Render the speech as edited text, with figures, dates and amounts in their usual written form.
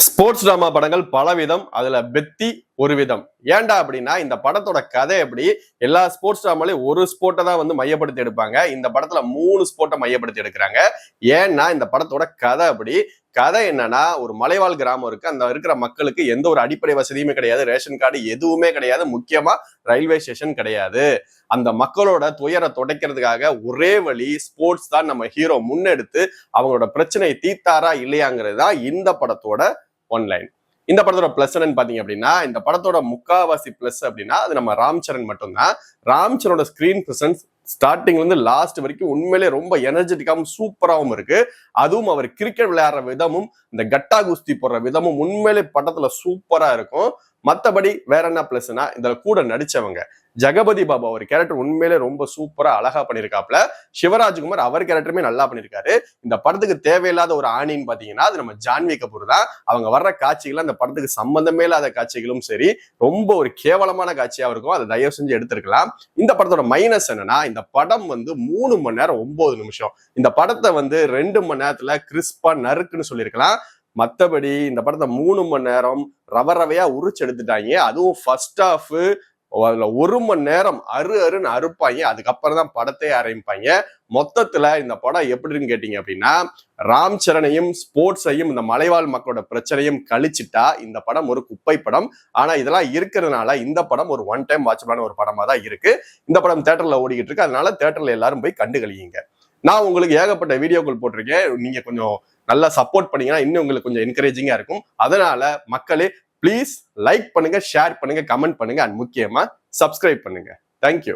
Sports drama படங்கள் பலவிதம், அதுல பெத்தி ஒரு விதம். ஏன்டா அப்படின்னா இந்த படத்தோட கதை எப்படி எல்லா ஸ்போர்ட்ஸ் டிராமாலையும் ஒரு ஸ்போர்ட்டை தான் வந்து மையப்படுத்தி எடுப்பாங்க. இந்த படத்துல 3 ஸ்போர்ட்டை மையப்படுத்தி எடுக்கிறாங்க. ஏன்னா இந்த படத்தோட கதை அப்படி. கதை என்னன்னா, ஒரு மலைவாழ் கிராமம் இருக்கு. அந்த இருக்கிற மக்களுக்கு எந்த ஒரு அடிப்படை வசதியுமே கிடையாது. ரேஷன் கார்டு எதுவுமே கிடையாது. முக்கியமா ரயில்வே ஸ்டேஷன் கிடையாது. அந்த மக்களோட துயரை துடைக்கிறதுக்காக ஒரே வழி ஸ்போர்ட்ஸ் தான் நம்ம ஹீரோ முன்னெடுத்து அவங்களோட பிரச்சனையை தீர்த்தாரா இல்லையாங்கிறது தான் இந்த படத்தோட ஒன்லைன். இந்த படத்தோட பிளஸ் என்னன்னு பாத்தீங்க அப்படின்னா, இந்த படத்தோட முக்காவாசி பிளஸ் அப்படின்னா அது நம்ம ராம் சரண் மட்டும்தான். ராம் சரணோட ஸ்கிரீன் பிரசன்ஸ் ஸ்டார்டிங்ல இருந்து லாஸ்ட் வரைக்கும் உண்மையிலே ரொம்ப எனர்ஜெட்டிக்காவும் சூப்பராகவும் இருக்கு. அதுவும் அவர் கிரிக்கெட் விளையாடுற விதமும் இந்த கட்டா குஸ்தி போடுற விதமும் உண்மையிலே படத்துல சூப்பரா இருக்கும். மத்தபடி வேற என்ன பிளஸ்னா, இதுல கூட நடிச்சவங்க ஜெகபதி பாபு அவர் கேரக்டர் உண்மையிலே ரொம்ப சூப்பரா அழகா பண்ணிருக்காப்ல. சிவராஜ்குமார் அவர் கேரக்டருமே நல்லா பண்ணிருக்காரு. இந்த படத்துக்கு தேவையில்லாத ஒரு ஆணின்னு பாத்தீங்கன்னா அது நம்ம ஜான்வி கபூர் தான். அவங்க வர்ற காட்சிகள் அந்த படத்துக்கு சம்பந்தமே இல்லாத காட்சிகளும் சரி, ரொம்ப ஒரு கேவலமான காட்சியா இருக்கும். அதை தயவு செஞ்சு எடுத்திருக்கலாம். இந்த படத்தோட மைனஸ் என்னன்னா, இந்த படம் வந்து 3 மணி நேரம் 9 நிமிஷம். இந்த படத்தை வந்து 2 மணி நேரத்துல கிறிஸ்பா நறுக்குன்னு சொல்லியிருக்கலாம். மத்தபடி இந்த படத்தை 3 மணி நேரம் ரவையா உரிச்சு எடுத்துட்டாங்க. அதுவும் ஃபர்ஸ்ட் ஹாஃப் அதுல 1 மணி நேரம் அருன்னு அறுப்பாங்க. அதுக்கப்புறம் தான் படத்தை ஆரம்பிப்பாங்க. மொத்தத்துல இந்த படம் எப்படின்னு கேட்டீங்க அப்படின்னா, ராம் சரணையும் ஸ்போர்ட்ஸையும் இந்த மலைவாழ் மக்களோட பிரச்சனையும் கழிச்சுட்டா இந்த படம் ஒரு குப்பை படம். ஆனா இதெல்லாம் இருக்கிறதுனால இந்த படம் ஒரு ஒன் டைம் வாட்சபிளான ஒரு படமா தான் இருக்கு. இந்த படம் தியேட்டர்ல ஓடிக்கிட்டு இருக்கு. அதனால தியேட்டர்ல எல்லாரும் போய் கண்டு கழியுங்க. நான் உங்களுக்கு ஏகப்பட்ட வீடியோக்கள் போட்டிருக்கேன். நீங்க கொஞ்சம் நல்லா சப்போர்ட் பண்ணீங்கன்னா இன்னும் உங்களுக்கு கொஞ்சம் என்கரேஜிங்கா இருக்கும். அதனால மக்களே ப்ளீஸ் லைக் பண்ணுங்க, ஷேர் பண்ணுங்க, கமெண்ட் பண்ணுங்க, அண்ட் முக்கியமா சப்ஸ்கிரைப் பண்ணுங்க. தேங்க்யூ.